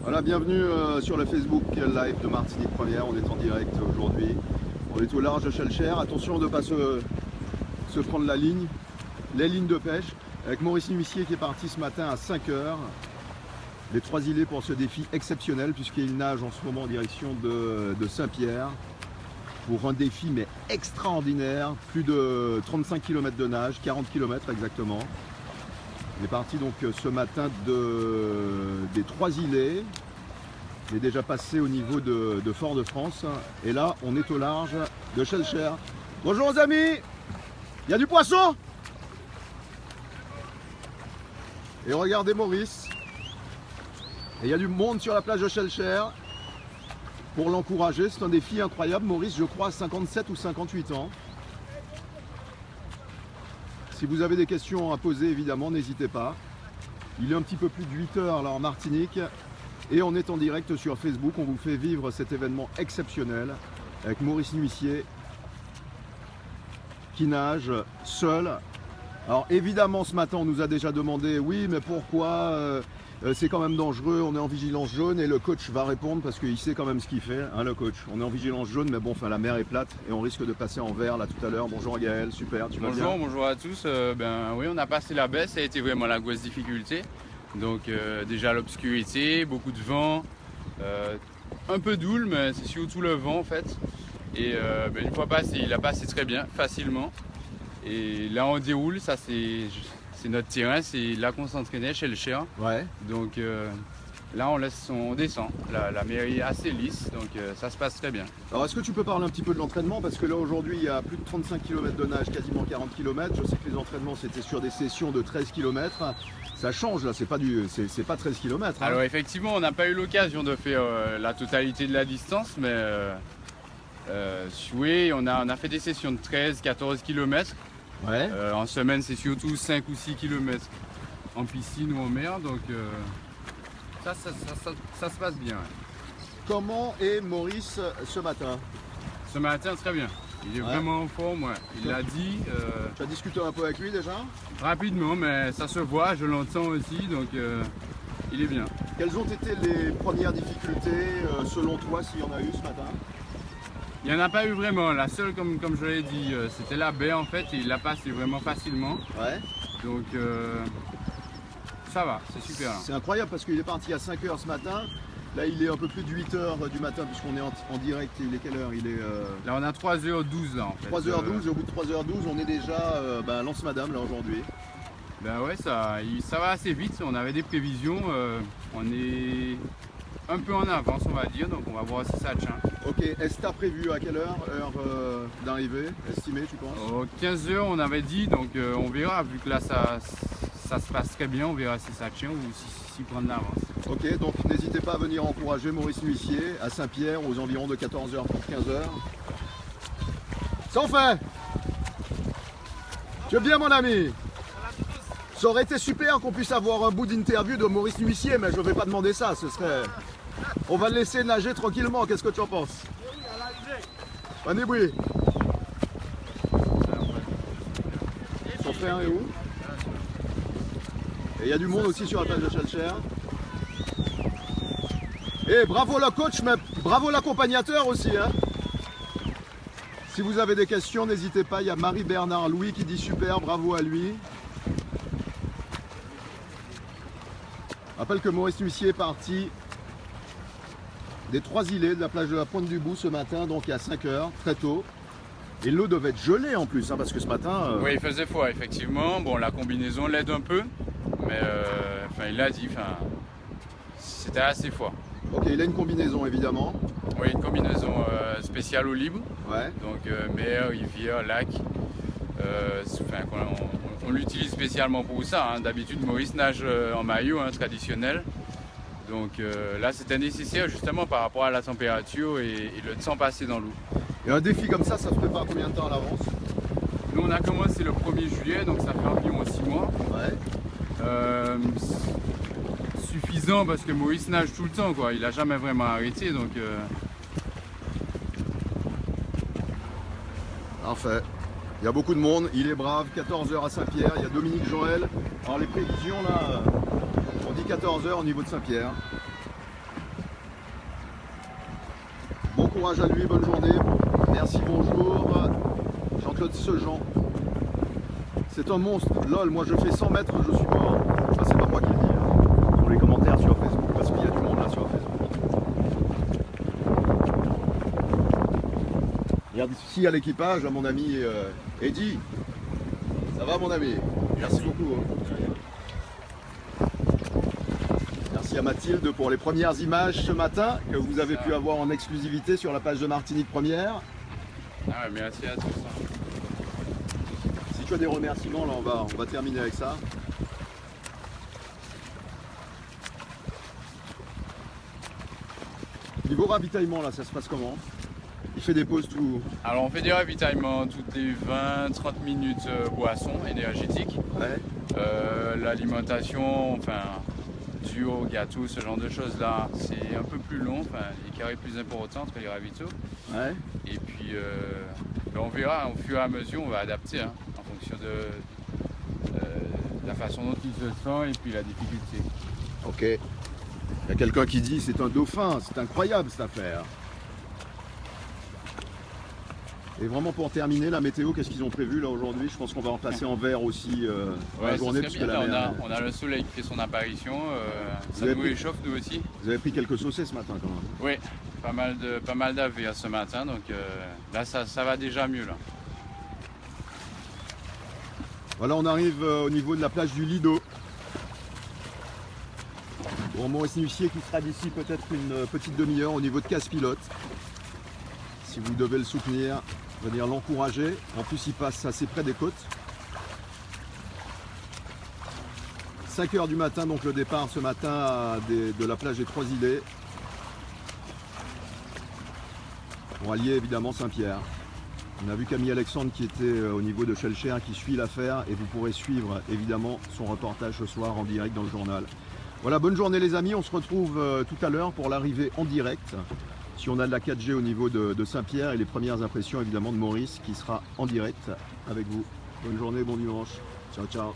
Voilà, bienvenue sur le Facebook Live de Martinique Première. On est en direct aujourd'hui. On est au large de Chelcher. Attention de ne pas se prendre les lignes de pêche. Avec Maurice Huissier qui est parti ce matin à 5 h. Les trois îlets pour ce défi exceptionnel puisqu'il nage en ce moment en direction de Saint-Pierre pour un défi mais extraordinaire. Plus de 35 km de nage, 40 km exactement. Il est parti donc ce matin des trois îlets. Il est déjà passé au niveau de Fort-de-France. Et là, on est au large de Chelcher. Bonjour les amis. Il y a du poisson. Et regardez Maurice. Et il y a du monde sur la plage de Chelcher pour l'encourager. C'est un défi incroyable. Maurice, je crois, 57 ou 58 ans. Si vous avez des questions à poser, évidemment, n'hésitez pas. Il est un petit peu plus de 8 h là en Martinique. Et on est en direct sur Facebook. On vous fait vivre cet événement exceptionnel avec Maurice Huissier qui nage seul. Alors évidemment, ce matin, on nous a déjà demandé, oui, mais pourquoi c'est quand même dangereux, on est en vigilance jaune. Et le coach va répondre parce qu'il sait quand même ce qu'il fait, hein, le coach. On est en vigilance jaune, mais bon, enfin, la mer est plate et on risque de passer en vert là tout à l'heure. Bonjour Gaël, super, tu vas bien? Bonjour à tous. Oui, on a passé la baie, ça a été vraiment la grosse difficulté. Donc déjà l'obscurité, beaucoup de vent, un peu d'houle, mais c'est surtout le vent en fait. Et une fois passé, il a passé très bien, facilement. Et là on déroule, ça c'est notre terrain, c'est là qu'on s'entraînait chez le chien. Ouais. Donc là on descend, la mer est assez lisse, donc ça se passe très bien. Alors est-ce que tu peux parler un petit peu de l'entraînement? Parce que là aujourd'hui il y a plus de 35 km de nage, quasiment 40 km. Je sais que les entraînements c'était sur des sessions de 13 km. Ça change là, c'est pas 13 km. Hein. Alors effectivement, on n'a pas eu l'occasion de faire la totalité de la distance, mais oui, on a fait des sessions de 13-14 km. Ouais. En semaine, c'est surtout 5 ou 6 km en piscine ou en mer, donc ça se passe bien. Comment est Maurice ce matin? Ce matin, très bien. Il est vraiment en forme, ouais. Il l'a dit. Tu as discuté un peu avec lui déjà? Rapidement, mais ça se voit, je l'entends aussi, donc il est bien. Quelles ont été les premières difficultés selon toi, s'il y en a eu ce matin? Il n'y en a pas eu vraiment. La seule, comme je l'ai dit, c'était la baie en fait, et il l'a passé vraiment facilement. Ouais. Donc ça va, c'est super. C'est incroyable parce qu'il est parti à 5 h ce matin. Là, il est un peu plus de 8 h du matin puisqu'on est en direct. Il est quelle heure? Là, on a 3h12 là en fait. 3h12 et au bout de 3h12, on est déjà Lance Madame là aujourd'hui. Ben ouais, ça va assez vite. On avait des prévisions. On est un peu en avance, on va dire. Donc, on va voir si ça tient. Ok. Est-ce que tu as prévu à quelle heure d'arrivée estimée, tu penses? 15 h, on avait dit. Donc, on verra. Vu que là, ça se passe très bien. On verra si ça tient ou si prendre l'avance. Ok, donc n'hésitez pas à venir encourager Maurice Huissier à Saint-Pierre aux environs de 14 h pour 15 h. Ça en fait! Tu es bien mon ami? Ça aurait été super qu'on puisse avoir un bout d'interview de Maurice Huissier, mais je ne vais pas demander ça, ce serait... On va le laisser nager tranquillement, qu'est-ce que tu en penses? Allez, oui. Son frère est où? Et il y a du monde aussi sur la plage de Chelcher. Et bravo le coach, mais bravo l'accompagnateur aussi. Hein. Si vous avez des questions, n'hésitez pas. Il y a Marie-Bernard Louis qui dit super, bravo à lui. Je rappelle que Maurice Huissier est parti des trois îlets de la plage de la Pointe du Bout ce matin, donc à 5 h, très tôt. Et l'eau devait être gelée en plus, hein, parce que ce matin... Oui, il faisait froid, effectivement. Bon, la combinaison l'aide un peu, mais il l'a dit, c'était assez froid. Ok, il a une combinaison évidemment. Oui, une combinaison spéciale au libre. Ouais. Donc mer, rivière, lac. On l'utilise spécialement pour ça. Hein. D'habitude, Maurice nage en maillot traditionnel. Donc là, c'était nécessaire justement par rapport à la température et le temps passé dans l'eau. Et un défi comme ça se prépare combien de temps à l'avance? Nous, on a commencé le 1er juillet, donc ça fait environ 6 mois. Ouais. Suffisant parce que Maurice nage tout le temps, quoi. Il n'a jamais vraiment arrêté, donc... Parfait. Il y a beaucoup de monde, il est brave, 14 h à Saint-Pierre, il y a Dominique Joël. Alors les prévisions là, on dit 14 h au niveau de Saint-Pierre. courage à lui, bonne journée. Merci, bonjour. Jean-Claude Sejean. C'est un monstre. Lol, moi je fais 100 mètres, je suis mort. Enfin, c'est pas moi qui le dis. Dans les commentaires sur Facebook, parce qu'il y a du monde là sur Facebook. Regarde ici à l'équipage, à mon ami Eddy. Ça va mon ami? Merci beaucoup. Merci à Mathilde pour les premières images ce matin que vous avez pu avoir en exclusivité sur la page de Martinique Première. Ah ouais, merci à tous. Si tu as des remerciements, là on va terminer avec ça. Niveau ravitaillement, là ça se passe comment? Il fait des pauses tout... Alors on fait des ravitaillements toutes les 20-30 minutes boissons énergétiques. Ouais. L'alimentation, enfin, duo, gâteau, ce genre de choses là, c'est un peu plus long, enfin, les carrés plus importants entre les ravitaux. Ouais. Et puis on verra au fur et à mesure, on va adapter hein, en fonction de la façon dont il se sent et puis la difficulté. Ok. Il y a quelqu'un qui dit c'est un dauphin, c'est incroyable cette affaire. Et vraiment pour terminer, la météo, qu'est-ce qu'ils ont prévu là aujourd'hui? Je pense qu'on va en passer en vert aussi la journée. Puisque la mer... on a le soleil qui fait son apparition, ça nous réchauffe nous aussi. Vous avez pris quelques saucées ce matin quand même? Oui, pas mal d'averses ce matin, donc là ça va déjà mieux là. Voilà, on arrive au niveau de la plage du Lido. Bon, Maurice Nuissier qui sera d'ici peut-être une petite demi-heure au niveau de Casse-Pilote. Si vous devez le soutenir, venir l'encourager. En plus, il passe assez près des côtes. 5 h du matin, donc le départ ce matin de la plage des Trois-Îlets. Pour allier évidemment Saint-Pierre. On a vu Camille Alexandre qui était au niveau de Schellcher qui suit l'affaire et vous pourrez suivre évidemment son reportage ce soir en direct dans le journal. Voilà, bonne journée les amis, on se retrouve tout à l'heure pour l'arrivée en direct. Si on a de la 4G au niveau de Saint-Pierre et les premières impressions évidemment de Maurice qui sera en direct avec vous. Bonne journée, bon dimanche. Ciao, ciao.